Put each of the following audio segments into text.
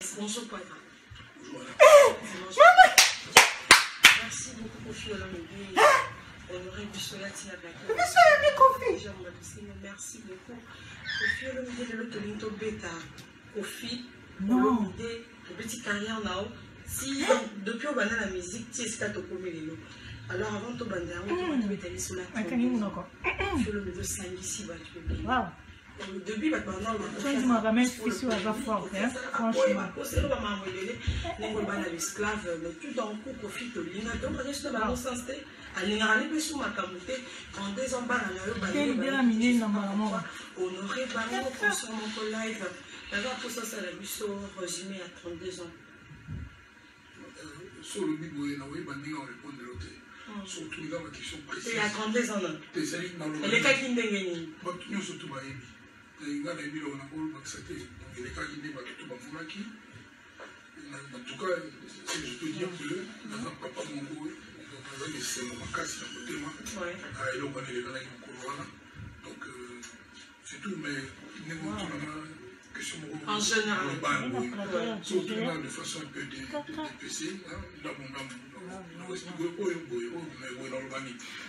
Bonjour, Poitin. Bonjour. Merci beaucoup pour Fiolo Midi. Honoré du soleil, tu l'as merci beaucoup. Pour Fiolo Midi, le Tolinto Beta. Kofi, non. Le petit carrière là. Si depuis au banal la musique, tu es stade au premier vélo. Alors avant de banal, on peut aller sur la table. Fiolo Midi 5 ici, tu peux bien. Au début, maintenant, je me ramène ici à la fois, franchement. L'esclave, mais tout d'un coup, Kofi te lina. Donc, je suis dans le sens de l'ingénierie, mais sous ma camouflée, en désemballage, honoré Baron, pour mon live. D'abord, pour ça, c'est la mission résumée à 32 ans. Sur le Bible, il y a un répondre de l'autre. Surtout dans la question précise. Et à 32 ans, elle est qui n'engagné. Nous surtout, il y a des billes on a beau accepter. Donc, il est cas qui n'est pas tout bon qui. En tout cas, je peux dire que dans papa mon goût, c'est mon casse à côté moi. Et donc, on est les gars qui ont corona. Donc, c'est tout, mais il n'est pas question en général. Surtout de façon un peu dépecée. Dans mon âme.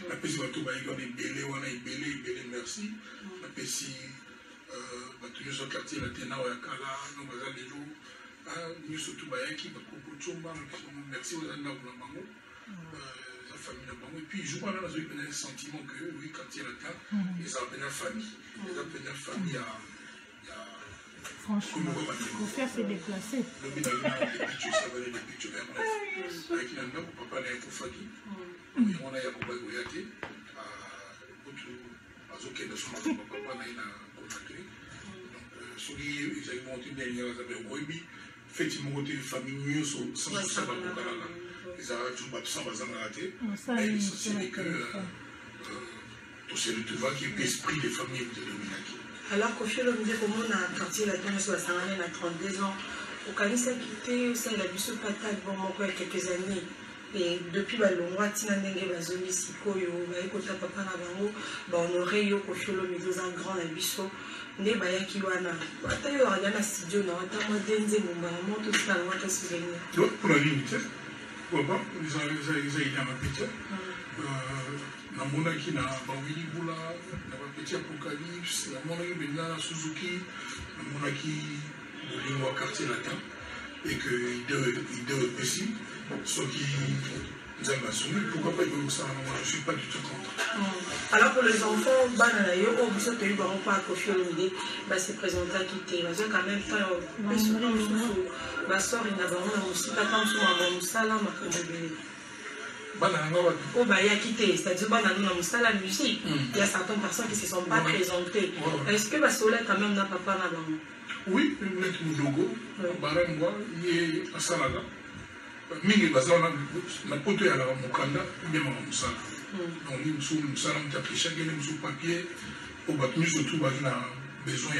La PC va tout bailler, on est belé, on est belé, merci. La PC, nous sommes quartier, la Téna, Kala, nous avons des jours, nous sommes tout bailler qui va couper, merci aux Anna ou la maman, la famille de maman. Et puis, je vois là, dans un sentiment que, oui, quand il y a le temps, ils ont une famille. Ils ont une famille à. Franchement, il faut faire se déplacer. Le minage, des pictures, avec l'un papa n'a pas fait. On a eu un peu de son papa n'a contacté. Donc, celui ils ont monté des liens avec Oibi, effectivement, des familles sans savoir pourquoi là. Ils ont tout sans bazar raté. Mais c'est que tout c'est le devoir qui est l'esprit des familles de Dominaki. Alors qu'au fil du temps, comme on a un quartier là-dedans, sur la Sarane, à 32 ans, au Canisa quitté, ça il a vu ce patate bon il y a quelques années. Et depuis le mois, Tina Nenge, la zone ici, Kota Papa Nabango, on aurait eu au fil du temps un grand abisso, né Baya Kiwana. Attends, il y a un studio, non, attends, moi, Denze, mon maman, tout ça, on va se souvenir. Pour la limite, pourquoi pas, ils ont eu un petit. Na monaki na bawili bula na petit apocalypse na monaki benga Suzuki na monaki bolingo wa quartier latin et que il devait possible ceux qui nous aiment assumé pourquoi pas ils veulent ça moi je suis pas du tout contre. Alors pour les enfants banana yo au biso te ba on pas Kofi Olomide ba se présenter à quitter mais quand même temps ba sort ina ba on a aussi pas tant sur ma musala makambe. Oh, bah, il y a quitté, c'est-à-dire que dans la musique, il y a certaines personnes qui ne se sont pas présentées. Est-ce que Basolet, quand même, n'a pas parlé avant? Oui, il y a un logo, il y a un salada. Mingi Bazana, la pote à la Mokanda, il y a un salada. Donc, nous sommes salades de chaque année, nous sommes papier, au bâtiment, surtout, il y a besoin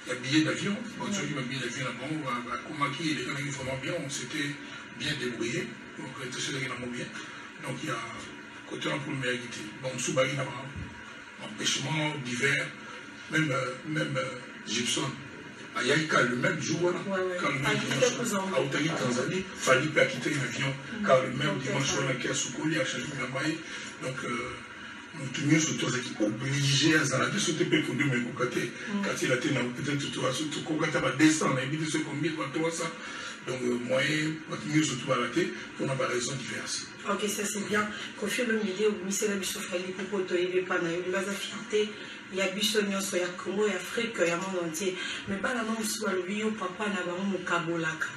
de billets d'avion. Quand tu as billet d'avion là-bas, comment qui est vraiment bien, on s'était bien débrouillé. Donc, bien. Donc, il y a côté en pour le meilleur guité. Bon, Soubari n'a pas empêchement divers, même Gibson. À Yaïka, le même jour, quand le même dimanche, à Otari, Tanzanie, Fali peut quitter un avion, car le même dimanche, on a qui a Soukoli, à Chalou, Namaï. Donc, nous tenions surtout obligés à Zaladi, sauter pour deux, mais quand il a été peut-être tout quand il va descendre, il dit ce qu'on met, ça. Donc, moyen, mieux surtout à la tête, pour n'a pas raison diverses. Ok, ça c'est bien. Kofi Olomide, au ministère de la Bichofali, pour potoyer les panaïs, de la fierté, il y a Bichonion, il y a Congo, il y a Afrique, il y a le monde entier. Mais pas la même soit le bio, papa n'a pas mon kabolaka.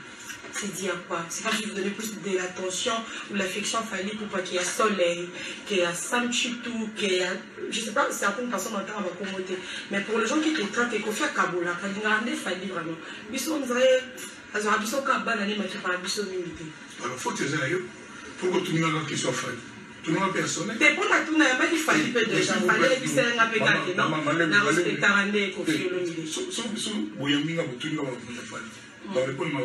C'est dit à quoi? C'est pas que je vous donner plus de l'attention ou l'affection fallait pour pas qu'il y ait soleil, qu'il y ait Samchitou, qu'il y ait. Je sais pas, certaines personnes entendent à ma communauté. Mais pour les gens qui te traitent, Kofi à Kabolaka, il n'y a rien fallu vraiment. Bichon, on dirait. Alors, il faut que tu aies pour que tout le monde qui soit failli. Tout le monde personnel. C'est pour que tout le monde qui failli déjà. Il fallait que ça n'ait pas gagné. Non, on respecte un année pour faire le milieu. Sauf vous avez mis tout le monde qui failli. Dans le point de ma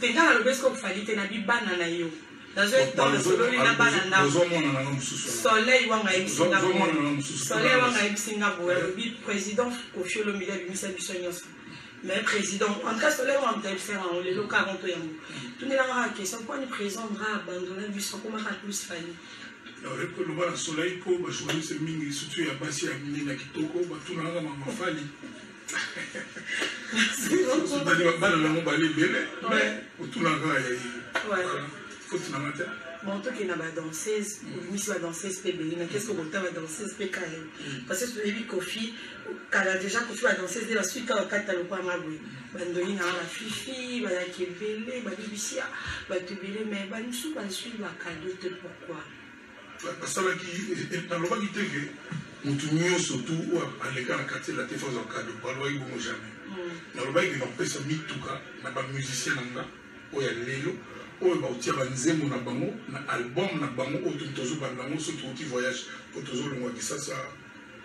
t'es dans le best of failli, t'es n'habi banana yo. Dans un temps, le soleil n'a pas banana. Soleil wanga ibi Singapour. Soleil wanga ibi Singapour. Le président Kofi Olomide du ministère du Soignon. mais président en tout cas soleil on peut faire on les locaux on peut y aller tout n'est la question pourquoi le président va abandonner du son comment ça plus failli le bas soleil pour jouer ce mini surtout à Bassi à Mini na Kitoko tout na ma fali c'est pas dire mal la balé belé mais tout na ga ya faut tout na matin bon toi qui n'a pas danseuse Miss va danseuse PBI mais qu'est-ce que vous avez danseuse PKL parce que tu dis Kofi quand déjà Kofi va danseuse de la suite quand le pas mabou bandoni na la fifi ba ya kebele ba bibisia ba tebele mais ba nous pas suivre la cadeau de pourquoi parce que dans le bas qui te que nous tournions surtout à l'écart de quartier la défense en cadeau pas loin bon jamais dans le bas qui n'ont pas ça mis tout cas na ba musicien nanga o ya lelo o ba utia ba nzembo na bango na album na bango o tozo ba bango surtout qui voyage pour tozo le mois de ça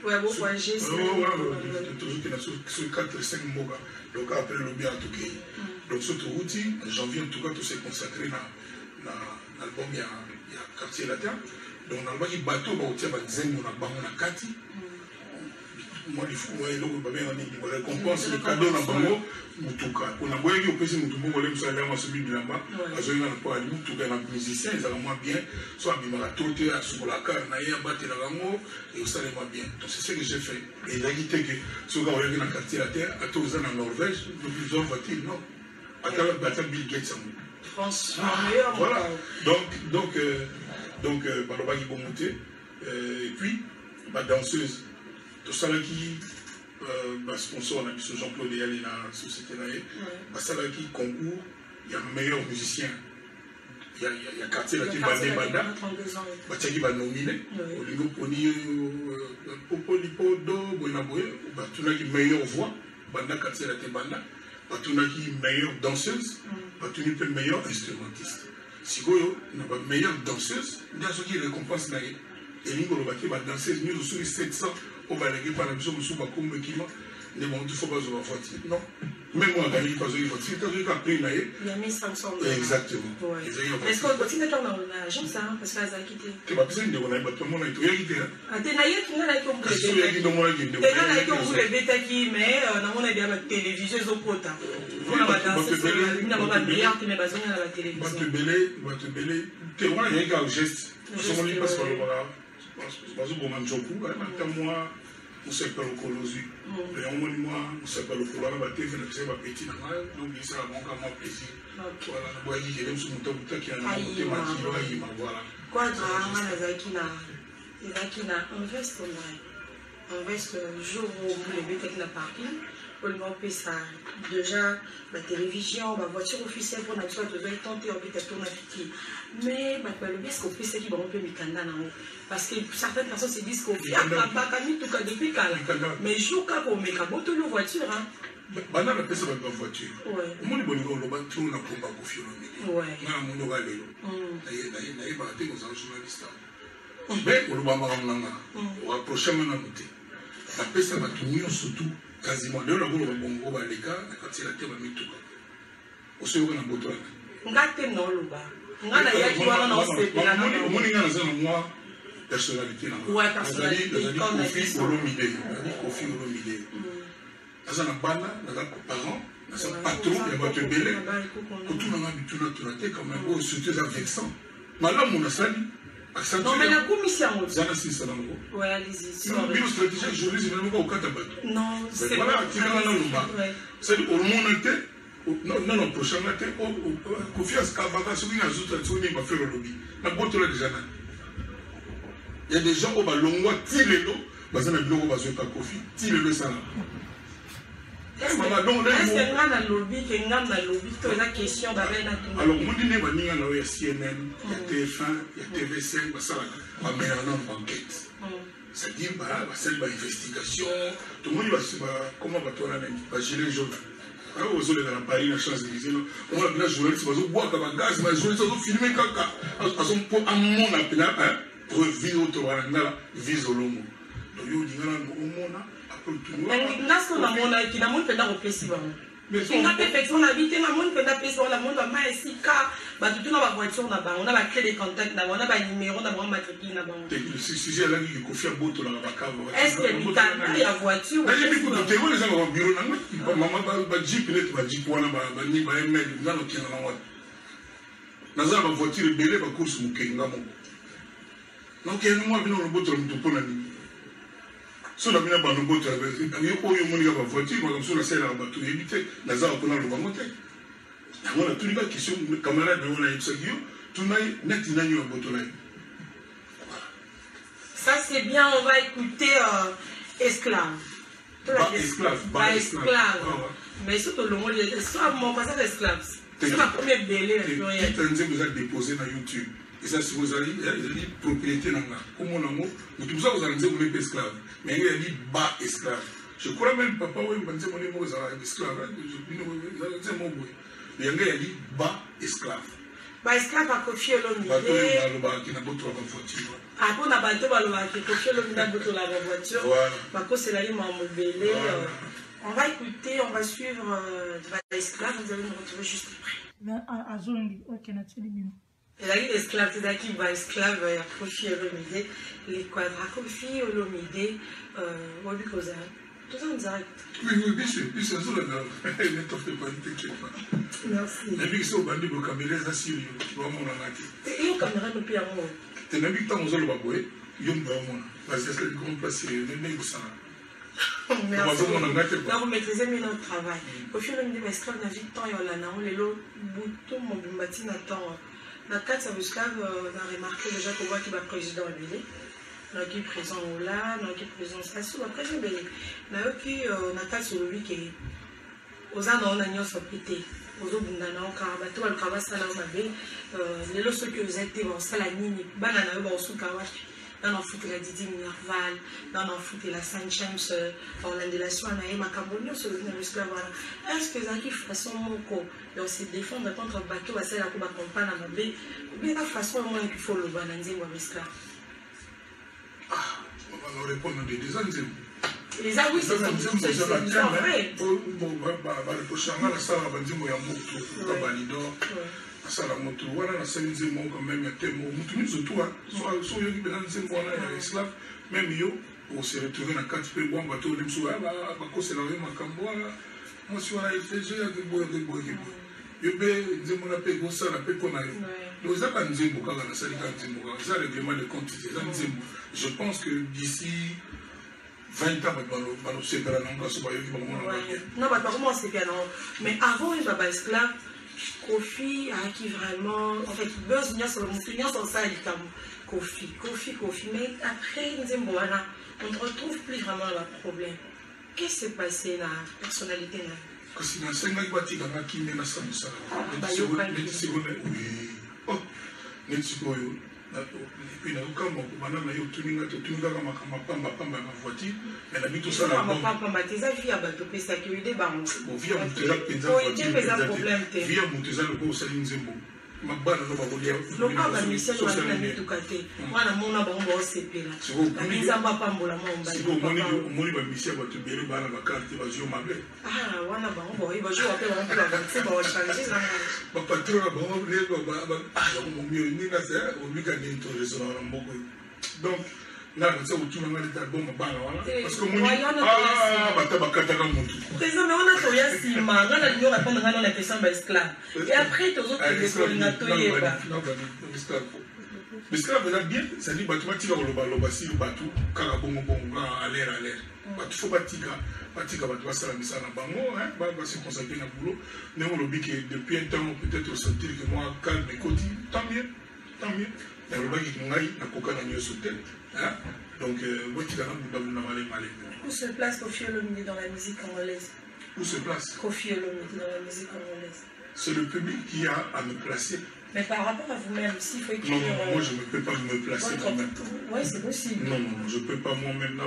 ouais bon voyager c'est tozo qui na sur 4 5 mois donc après le bien tout qui donc surtout outil janvier en tout cas tout s'est consacré na album il y a quartier latin donc dans le bas qui bateau ba utia ba nzembo na bango na kati moi il faut ouais donc ba bien ni ba récompense le cadeau na bango mutuka on a voyé que pesi mutuka ko le musala ma sobi bilamba azoina na po ali mutuka na musicien ils ont moins bien soit bimara toté à sur la car na ya battre la bango et ça les moins bien donc c'est ce que j'ai fait et la guité que sur quand on est dans le quartier la terre à tous en Norvège de plusieurs voitures non à travers battre Bill Gates France meilleur voilà donc baloba qui vont monter et puis ma danseuse tout ça là qui sponsor on a mis ce Jean-Claude et aller dans la société là ça là qui concours il y a meilleur musicien il y a quartier là qui bandé banda bah qui va nominer au niveau poni popo do bonaboye bah tout là qui meilleure voix banda quartier là qui banda bah tout là qui meilleure danseuse bah tout là meilleur instrumentiste si vous n'a pas meilleure danseuse déjà ce qui récompense là et l'ingolo bah qui va danseuse nous sur 700 on va aller par exemple sur le comme équipement les bon il faut pas jouer en voiture non même moi quand il pas jouer en voiture quand il a pris là il y a mis 500 exactement est-ce qu'on continue dans l'agence parce que ça a quitté tu vas besoin de on a tout le monde il a quitté ah t'es naïe tu n'as pas compris t'es naïe tu voulais le bêta qui mais on a bien la télévision au pota on a pas dansé on a pas bien mais besoin de la télévision va te beller tu vois il y a un geste on lit pas sur le voilà parce que bon manjoku moi on s'appelle au colosu et on moi on s'appelle au colosu va te faire le petit donc il sera bon comme plaisir voilà moi je l'aime sur mon top qui a monté ma kilo voilà quoi drama na investe jour où les bêtes qui n'a pas pris pour le moment ça déjà la télévision la voiture officielle pour notre soit de tenter en peut-être tourner petit mais le bisque au plus qui va un peu mikanda parce que certaines personnes se disent qu'on a pas cami tout cas depuis cala mais jour quand on met kaboto le voiture hein bana la pesa ba voiture moi bon niveau le bateau na pomba ko filo ouais na mundo ga lelo na ba te nos journalistes mais on va maranga on approcher maintenant noté la pesa ba tunyo surtout quasiment de la boule bongo ba leka na quartier la terre ba mituka oso yo na boto ngate no luba ngana yaki wana na osepela na moni ngana za na moi personnalité na ouais personnalité comme Kofi Olomide aza na bana na parents na sa patron ya bato ebele kotu na bituna te quand même o surtout ça vexant malamu na sali non mais la commission zana sisa nango ouais allez-y non bio stratégie journaliste vraiment pas au kata bato non c'est voilà tika na lumba c'est au monde te non prochain là te confiance ka baka soki na zuta tsoni ba faire le lobby na boto là déjà il y a des gens au balongwa ti lelo bazana biloko bazwe pa Kofi ti lelo ça est-ce que on a lobby que ngam na lobby to la question ba na tout alors moi dine ba ninga na ya CNN ya TF1 ya TV5 ba sala ba mena non enquête ça dit ba celle ba investigation tout le monde va comment va tourner ba gilet jaune alors aux autres dans Paris la chance de dire on a bien journaliste ba zo boire ka ba gaz ba journaliste zo filmer kaka ason pour un monde apena pour vivre autre wana vise olomo donc yo dingana no mona Nasko na mona qui na monde penda repesi ba. Mais on a perfection habité na monde penda pesi la monde ma esika bato tuna bavoiture na bango na baclé de contact na bango na banuméro na bango matricule na bango si alaki kofi abotolaka bakava est-ce que mikanda ya voiture tekola ezanga babiro nanga mama bajip neti bajip wana baemel nga nokenda na wana naza na bavoiture ebele bacourse mokenga moko nokende mwa bino lobotola moto mpona nini so na bino banobotola oyo omonika bavoiture makambo so nasalelaka bato oyebi te naza mpona lobango te yango natuni baquestion camarade oyo nayebisaki yo tunai neti nani oyo abotola ye. Ça c'est bien, on va écouter Esclave. Esclave. Mais surtout le mot esclave, mon passage esclave. C'est ma première belle. Vous avez déposé dans YouTube. Et ça, si vous avez dit propriété dans la commune, tout ça, vous allez dire que vous êtes esclave. Mais il a dit bas esclave. Je crois même papa, oui, vous avez dit que vous êtes esclave. Mais il a dit bas esclave. Bas esclave a confié l'homme. Après, on a battu la voiture. On va écouter, on va suivre l'esclave. Vous allez nous retrouver juste après. Et là, l'esclave, c'est qui va esclave, il y a Kofi Olomide, les quadras Kofi Olomide, Wabi Koza. Tout ça, on arrête. Oui, bien sûr, bien sûr, ne t'en fais pas, ne t'inquiète pas. Merci. Mais puis, c'est au bandit de caméra, ça, si, vraiment, on a été. Et où caméra, nous payons? Tu n'as vu que tant que vous avez parce que c'est le grand place, c'est le même ça. Merci. Là, vous maîtrisez mieux notre travail. Au fil de l'esclave, on a vu tant et on a les lots, bouton, mon bâtiment attend. La 4, ça veut esclave, on a remarqué déjà qu'on voit qu'il va président Abélé. On a qui présent là, on a qui présent Sassou, après j'ai belé. On a qui, on a 4 sur lui qui est aux ans, on a mis son pété. Aux autres, on a un carabato, le cabas, ça là, on avait les lots ceux qui vous étaient, on s'est la mine, banana, on s'est kawashi. Dans on fout la Didi Minerval, dans on fout la Saint-James, en l'indélation, on a eu ma carbonio sur le esclave. Est-ce que ça qui façon moko, on se défend contre le bateau, c'est la coupe à compagne à ma baie, ou bien la façon au moins qu'il faut le bananiser ou esclave. Ah, on va répondre des années. Les avis, c'est vrai. Le prochain, la salle va dire moi, il y a un asala moto wana na sali nzembo quand même ya temo mutu miso toi so yoki bena nzembo wana ya esclave même yo on se retrouver na kati pe bwa bato le mso ba kosela yo makambo wana moi si wana ifeje ya boye yo be nzembo na pe go sala pe kona yo donc ça pas nzembo kaka na sali ka nzembo ça règlement de compte c'est nzembo je pense que d'ici 20 ans on se perdra non ka so ba yoki ba mona non ba comment c'est bien mais avant il va esclave Kofi a qui vraiment, en fait, buzz n'y a sur le mouton, sur ça, il est comme Kofi. Mais après, on ne retrouve plus vraiment le problème. Qu'est-ce qui s'est passé dans la personnalité là? Parce que dans 5 ans, il y a qui n'est pas ça. Et puis, dans le cas où tu as ma voiture, mais la vie tout ça là. Donc, là, on sait où tout le monde est à bon, parce que mon président, mais on a trouvé un ciment, on a dû répondre à la question de l'esclave. Et après, tous autres, l'esclave est bien, ça dit que tu vas le si le bateau, carabon, à l'air. Il faut batika, tu vas se la mise en bango, va se consacrer à boulot. Mais on le dit que depuis un temps, peut-être sentir que moi, calme et quotidien, tant mieux. Mais le bac est un coca dans le sauté. Donc, où se place Kofi Olomide dans la musique congolaise? Où se place Kofi Olomide dans la musique congolaise? C'est le public qui a à me placer. Mais par rapport à vous-même, s'il faut écrire... Non, moi je ne peux pas me placer moi-même. Oui, c'est possible. Non, je ne peux pas moi-même.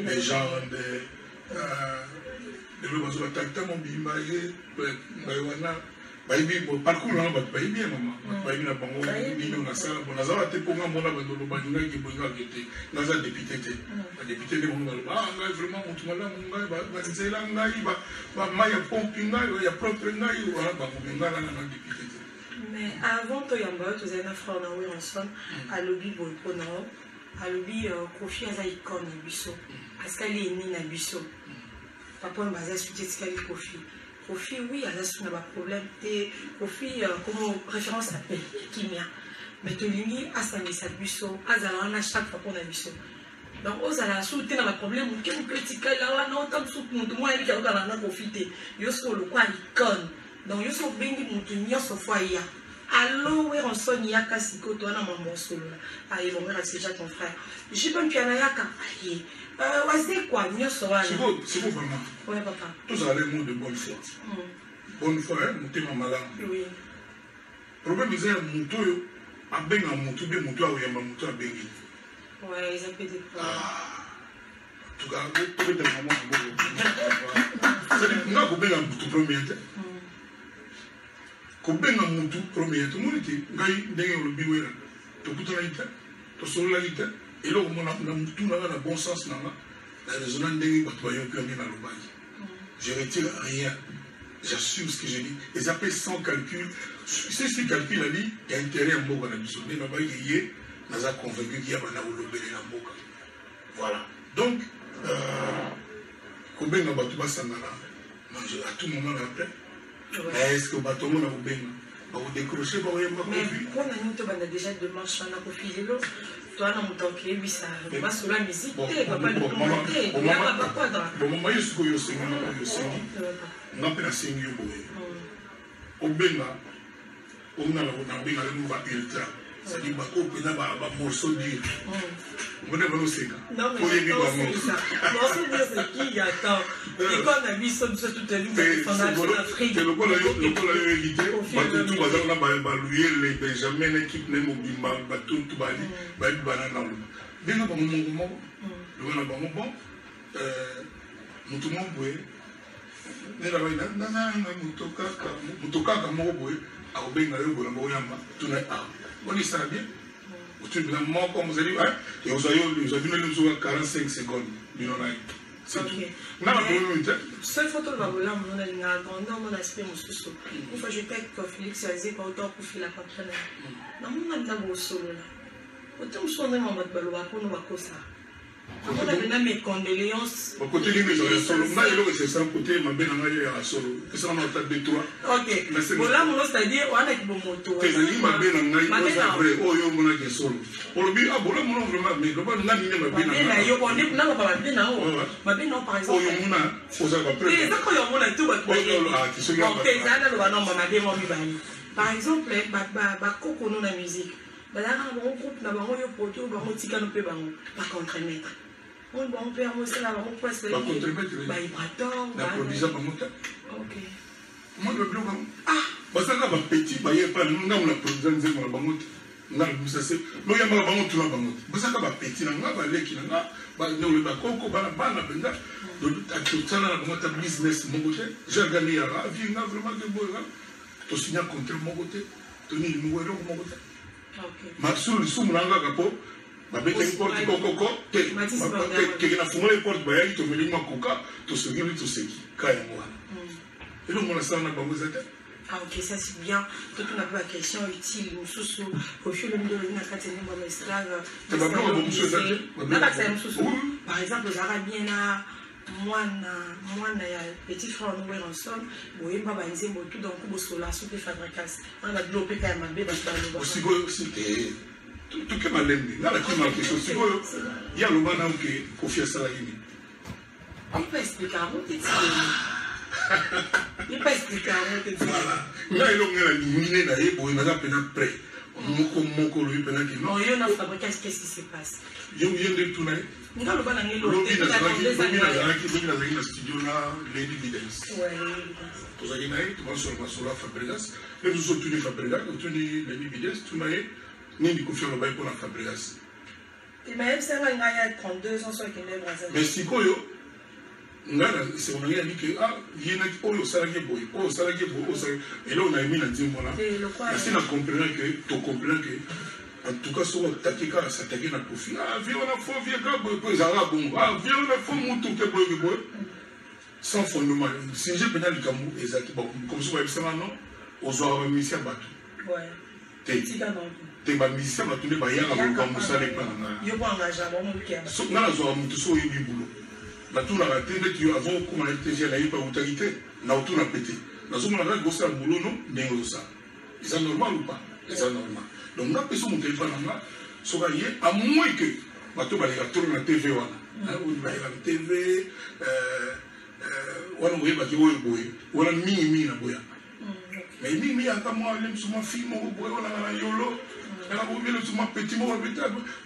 Les gens parcours là, bayi bien maman. Bayi na bango, bino na sala, bon nazala te ponga mona bandolo baninga ki bonga kete. Naza député te. Ba député de monga ba ngai vraiment mutumala ngai ba nzela ngai ba maya pompi ngai ya propre ngai wala ba monga na député te. Mais avant to yamba to zena frère na we ensemble à lobby boy pona à lobby Kofi aza icône na biso. Parce qu'elle est née na biso. Papa mbaza suite skali Kofi. Kofi, oui, il y a un problème. Kofi, comme référence à pays, Kimia. Mais tu lis à Sanissa Busso, à Zalana, chaque fois qu'on a Busso. Donc, aux ala soutenir le problème, qui vous critique là, non, tant que moi, il y a un profité. Yo so le quoi, icône. Donc, yo so bengi moutumia so foyer. Alors, oui, on sonne yaka siko, toi, na maman solo. Ah, ils vont me rassurer déjà ton frère. J'ai pas un piano yaka. Aïe. C'est quoi, mieux so là. C'est beau, vraiment. Ouais, papa. Tous allez mots de bonne foi. Bonne foi, hein, mon thème malade. Oui. Problème, c'est un mouton, à ben un mouton, bien mouton, ou un mouton à bengi. Ouais, ils appellent des problèmes. En tout cas, vous pouvez être vraiment bon. C'est-à-dire, on a combien un mouton premier. Combien un mouton premier. Tout le monde était, gaï, derrière le biwera. Tu peux te la liter, tu sors la liter. Et là, on a tout le bon sens. La résonance n'est pas toi, je retire rien. J'assume ce que je dis. Ils appellent sans calcul. C'est ce calcul a dit, il y a intérêt à Moga. Mais là-bas, il y a convaincu qu'il y a un Moga. Voilà. Donc, combien de bateaux à tout moment après. Est-ce que le bateau a décroché par un bateau? Mais on a déjà deux marches à la fille. Toi, on a monté au ça va sur la musique. Papa, le commenter. Il y a pas quoi dans. Bon, moi, je suis au Sénégal. On a pris un signe au Benga. On a un ultra. C'est-à-dire qu'on a un morceau dur. On a un morceau dur. Non, mais c'est morceau dur, c'est qui y attend. Et quand on a vu ça, tout à l'heure, on a fait l'Afrique. C'est le coup, on a évité. Tout le monde a loué les Benjamin, l'équipe, les mobiles, tout le bali, bali, banana. Bien avant mon moment, le bon moment, nous tout le monde, nous on y sera bien. Tu me demandes comme vous avez dit, et vous avez vu 45 secondes. C'est tout. Seule photo de ma bola, on a une grandeur, mon aspect, mon sous-sol. Une fois, je t'ai dit que Félix a dit qu'autant pour faire la patronne. Non, on a un solo là. Autant me soigner mon mode balois pour nous à ça. On a bien mes condoléances. Au côté de mes solo, c'est ça, côté, ma belle amie à solo. C'est ça, on a table de toi. Ok. Bon, là, mon c'est-à-dire, on a une moto. C'est ma belle amie, oh, yo, mon a solo. On le dit, ah, bon, là, mon vraiment, mais le bon, on a mis ma belle amie. On est là, ma belle amie. Ma belle amie, par exemple. Oh, yo, mon a, faut ça, après. C'est ça qu'on y a mon a tout, par exemple, Coco, nous, la musique. On groupe, on a un poteau, on a un petit canopé, on va contre-mettre. On peut avancer là, on peut se faire. La produisant par mon temps. Ok. Moi, le bleu, ah, parce que là, petit, il n'y a pas de nom, la produisant, c'est mon bangote. Là, ça c'est. Non, il y a pas de bangote, tout la bangote. Parce que là, petit, là, on va aller qui là, on le coco, on va la benda. À tout ça, là, on a business, mon côté. J'ai gagné à la vie, on a vraiment de beaux là. Tu signes contre mon côté. Tu n'y es pas mon côté. Ma sur le sous-manga, capo. Ma bête est porte coco, qui n'a fumé les portes, bah, il te met ma coca, tu se guéris, tu sais qui, quand même, moi. Et donc, on a ça, on a pas besoin de. Ah, ok, ça c'est bien. Tout on a pas la question utile, nous sous au fil de l'île, quand c'est une bonne esclave. Tu vas voir, vous souhaitez. Par exemple, les Arabiens là. Moi, petit frère, nous sommes ensemble. Nous avons pas tout dans le solar, sur les fabrications. On a développé quand même un bébé. Aussi, tout que ma laine, là, la qui m'a fait aussi, il y a le moment qui confie ça à lui. On peut expliquer à vous, il peut expliquer à vous. Là, il y a une minute d'ailleurs pour une appel après. Mon colloque, non, il y a une fabrication, qu'est-ce qui se passe? Il y a une détournée. Nous avons un studio là, Lady Vidence. Vous avez sur la Fabregas. Et nous sommes tous les Fabregas, nous sommes les Lady Vidence, tout le monde est confiant au bail pour la Fabregas. Et même si on a 32 ans, soit qu'il est brésilien. Mais si quoi, c'est on a dit que ah il y a au salarié boy au salarié boy et là on a mis la diamona c'est la comprendre que tu comprends que en tout cas sur attaquer quand s'attaquer na profit ah viens on a faux viens quand boy ça va bon ah viens on a faux mouton que boy sans fondement si j'ai pénal du Cameroun exactement comme ça ça non aux autres musiciens battu ouais t'es ma musicien battu ne ba ya ba comme ça les pas yo ba engagement mon qui so na zo mutu so yebi boulot na tout la tête tu avant comment la TG la pas autorité na tout na pété na zo na go ça boulot non nengo ça c'est normal ou pas c'est normal donc na peso mon téléphone na so ga yé à moins que bato ba les tourner na TV wana ou ba la TV wana mo yeba ki wo boy wana mingi na boya mais mingi aka mo le suma film mo boy wana na yolo na ko bien suma petit mo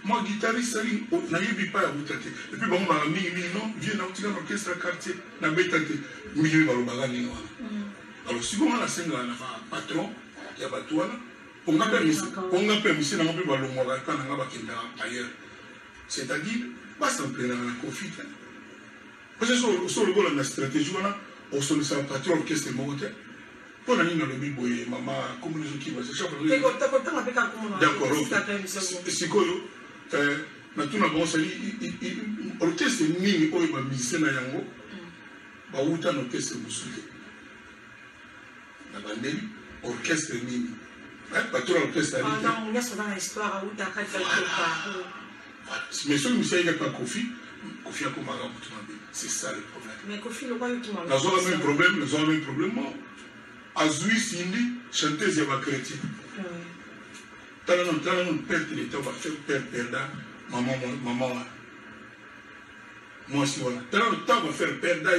moi guitariste ali na yebi pas à traiter et puis bon ba mingi non vient na utika orchestre quartier na betante mingi ba lo bagani wana alors si on a singa na patron ya bato wana ponga permis na mpe ba lo mo ka na ba kenda ailleurs c'est-à-dire pas s'empler dans la conflit. Parce que sur le bol de la stratégie, on sollicite un patron orchestre de Mogote. Pour la ligne de l'Obiboye, maman, comme nous qui va se chercher. D'accord, c'est quoi? Maintenant, on s'est dit, l'orchestre Nini, on va miser na yango, va outer un orchestre Moussouli. La bande, orchestre Nini. Patron orchestre Nini. Non, il y a souvent l'histoire où tu as quelque part. Mais celui qui n'a pas Kofi, Kofi a comme un c'est ça le problème. Mais Kofi, le roi, qui m'a nous avons un même problème. Azoui Sindi, chanteuse et chrétien. Tant que perte de temps, va faire perdre maman. Moi aussi, voilà. Tant que le temps va faire perdre,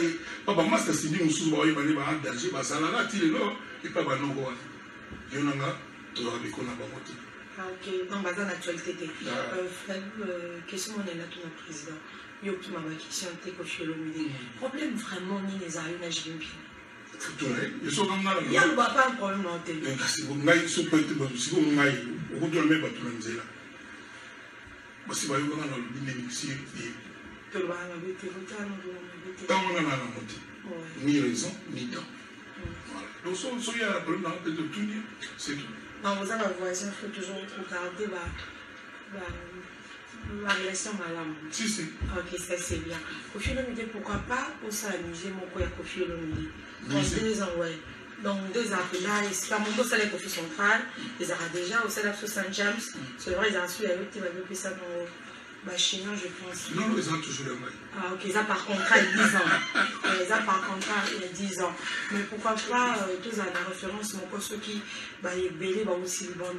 papa, moi, c'est Sindi, nous sommes en danger, ça l'a tiré là, et pas de nous. Il y en a, tu vas avec on a pas monté. Ah, ok, donc, dans l'actualité, question, on est là, tout le président. Il y a qui m'a chanté Kofi Olomide. Problème vraiment, ni les arènes, je viens bien. Il y a le papa un problème dans le télé. Si vous n'avez pas été bon, si vous n'avez pas été bon, vous n'avez pas si vous avez ni raison, ni temps. Donc, si il y a un problème de tout dire, c'est tout. Non, vous avez la voisin, il faut toujours regarder la relation madame. Si, si. Ok, ça c'est bien. Kofi Olomide, pourquoi pas pour s'amuser, mon quoi, Kofi Olomide. Dans 2 ans, ouais. Donc 2 ans, là, c'est mon dos, c'est le Kofi central. Ils auront déjà au Salaf sur Saint James. C'est vrai, ils ont su, avec qui va depuis ça dans chinois, je pense. Non, ils ont toujours le mal. Ah, ok, ça par contrat, il y a 10 ans. Ça par contrat, il y a 10 ans. Mais pourquoi pas, tous à la référence, mon ceux qui, est belé, aussi, bon,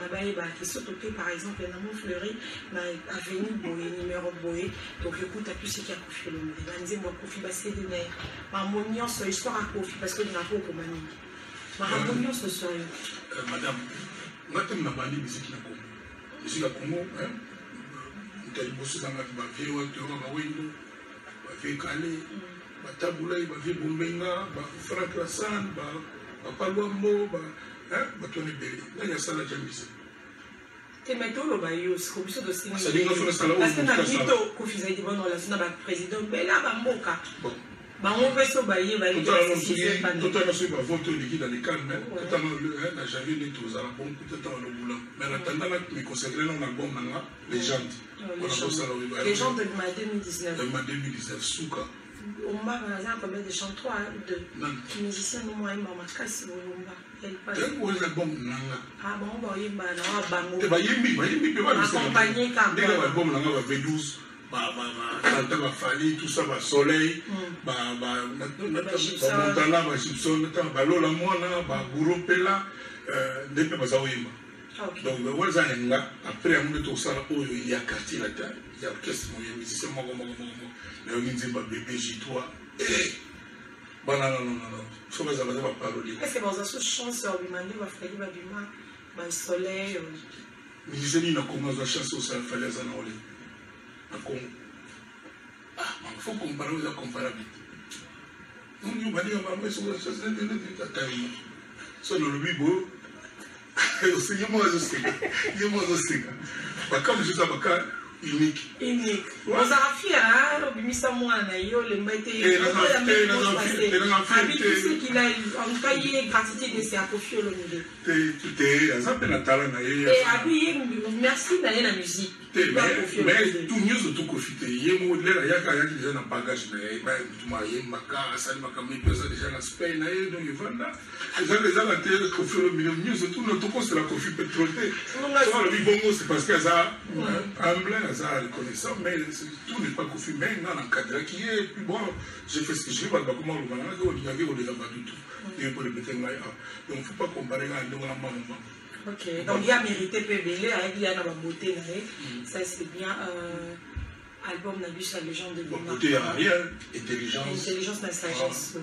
qui sont occupés, par exemple, il y a un fleuri, avenue Boé, numéro Boé. Donc, écoute, tu as pu ce qu'il y a Kofi Olomide. Il dit, moi, Kofi, c'est des nerfs. Ma monion, c'est l'histoire à Kofi, parce que je n'ai pas au Mani. Ma monion, ce soit. Madame, moi, je n'ai pas dit musique na Congo. Musique à Congo, hein? Bosso dans la vie, Calais, Taboulay, Bombenga, Franck Lassan, Paluambo, Batone Belli. Là, il y a ça la jamise. Tu mets tout le baillot, c'est comme ça de signer. Parce que dans le mytho, Kofi Zaïdi, bon, on l'a fait dans le président, mais là, Moka. On veut se bailler, tout à l'heure, c'est vote liquide dans les calmes, tout à l'heure, j'avais les tous à la bombe, tout à l'heure, le boulot. Mais en attendant, je me consacrais dans l'album, les gens. Les gens de ma 2019. De ma 2019, Souka. On m'a combien de chants 3 2 musiciens, nous, moi, maman, casse, on va. Où est l'album? Ah bon, on va y aller, on va y aller, accompagner quand même. L'album, on va V12. Bah, Fali, tout ça, Soleil, Montana, Gibson, Balola Moana, Bouro Pela, depuis Bazaouima. Donc, après, tout ça, il y a quartier là-dedans, il y a orchestre, il y a musicien, mais on dit bébé J3. Non, faut pas avoir parole. Est-ce que vous avez une chance de faire du soleil? Musicien, il a commencé à chanter au sol, il fallait en aller. Ah, il faut comparer aux incomparables. On va dire, on va sur la chasse de ça dans le bibo. C'est moi, je sais. Comme je sais, unique. Unique. Vous avez fait un obimisa moana yo le mbete. Et tout ce qu'il a en cahier gratitude c'est à Kofi Olomide. Et abi merci d'aller la musique. Mais tout mieux surtout Kofi te yemo lela yaka yaki déjà na bagage na ba tuma yemaka sali makambi pesa déjà na Spain na donc yvanda. Les la terre Kofi Olomide mieux surtout notre poste la Kofi pétrole. Soit le bibongo c'est parce que ça humble ça reconnaissant mais tout n'est pas Kofi mais dans l'encadré qui est plus bon j'ai fait ce que j'ai pas comment le malade il y avait au déjà pas du tout et pour le bétail là donc faut pas comparer à dans la maman. Ok, donc il y a mérité PBL avec il y a la beauté ça c'est bien album Nabus la légende de Bima. Beauté à rien, intelligence. Intelligence la sagesse.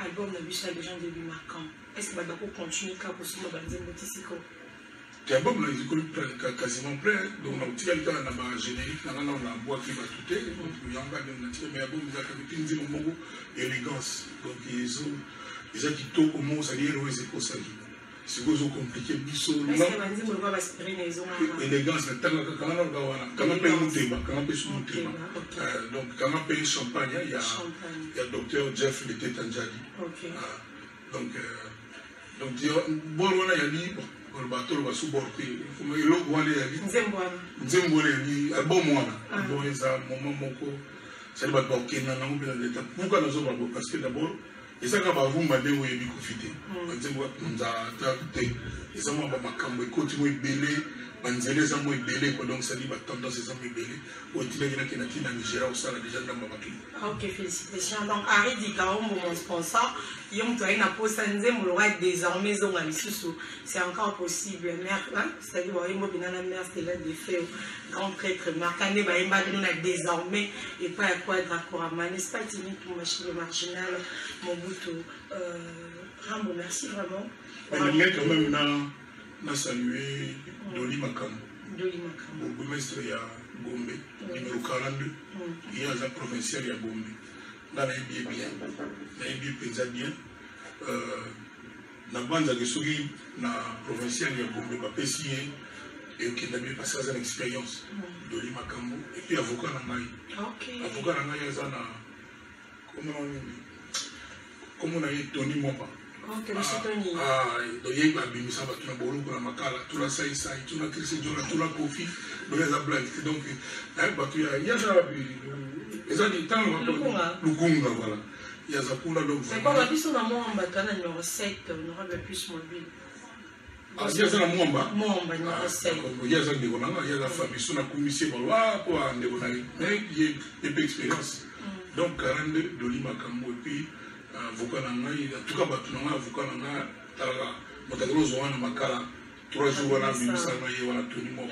Album Nabus la légende de Bima quand est-ce que va d'abord continuer quand pour ce moment dans les motisiko. L'album là il est quasiment plein donc on a tiré le temps dans la générique dans la boîte qui va tout donc il y a encore bien tiré mais l'album il a quand même dit mon élégance donc ils ont déjà qui tout comment ça dire les échos ça c'est quoi compliqué biso élégance quand on paye un thème donc quand on paye champagne il y a docteur Jeff le Tétanjali donc bon on a dit le bateau va supporter il le voit les nzembole ni album wana bon ça moment moko ça va pas ok na on bien l'état pourquoi nous avons parce que d'abord et ça quand vous m'avez oui bien profité nzembo nous a traité et ça moi makambo continue belé banzele za mo belé donc ça dit ba tendance za mo belé au tilé na kina Nigeria au sala déjà dans ma bakli. OK, félicitations. Donc Harry Dikaombo mon sponsor, yom to ina posa nzembo le roi désormais zonga lisusu. C'est encore possible mère hein, c'est-à-dire yombo binana mère c'est là des faits grand prêtre marcané ba yemba na désormais et pas à quoi être encore à n'est pas timide pour machine marginal Mobutu Rambo merci vraiment. Mais quand même na saluer Doli Makambo. Doli Makambo. Bourgmestre ya Gombe, numéro 42. Il y a un provincial ya Gombe. Là, il est bien. Là, il est bien. Na banda de Sogi, na provincial ya Gombe, pas pessier. Et qui n'a pas passé une expérience. Doli Makambo. Et puis avocat Nangaï. Avocat Nangaï, il y a comment on a eu Tony Mopa. Donc il y a des gens qui ont beaucoup de makala, tout la saï, tout la crise, tout la coffee, tout la blague. Donc il y a des temps le Kunga, voilà. Il y a des gens donc. C'est pas la question d'un mois en bataille numéro 7, on aura plus mobile. Il y a des Mwamba. Mwamba numéro 7. Il y a des gens il y a la famille, son commission pour un dégonal, mais il y a une expérience. Donc 42 Doli Makambo et puis avocat nangai en tout cas batu nanga avocat nanga tala motakelo zoana makala 3 jours wana bimisa na ye wana toni mo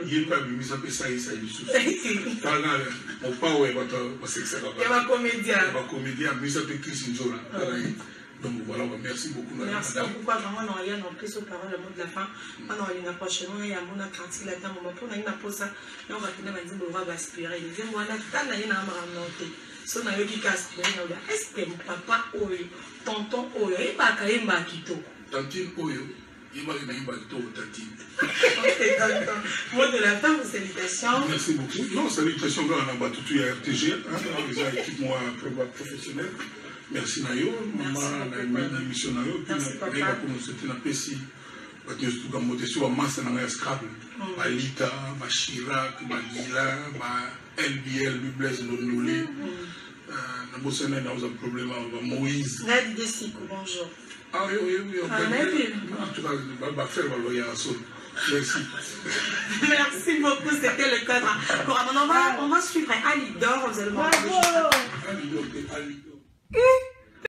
ye pa bimisa pesa isa bisu tala mon power batu basexa ba comédien bimisa pe Chris Njola donc voilà merci beaucoup merci beaucoup vraiment non rien non plus aux paroles le mot de la fin pendant une prochainement il y a mon quartier là dans mon pour na posa et on va tenir ma dire on va aspirer les moi là tana ina amramnoté so na yoki aspirer na est-ce que papa oyo tonton oyo e ba ka yemba kitoko tantine oyo il va y avoir tout tantine. Mot de la fin, vos salutations. Merci beaucoup. Non, salutations on a battu tout à RTG les équipes moi professionnelle. Merci Nayo, maman la mission Nayo, puis on va commencer à pesi. Parce que tout comme motivation à masse dans la scrap, Balita, Chirac, Bagila, LBL, Blaise Lonolé. Nous avons un problème avec Moïse. Nadi Desico, bonjour. Ah oui, en tout cas, on va faire le sol. Merci. Merci beaucoup, c'était le cadre. On va suivre Ali Dor, vous allez voir. Ali Dor.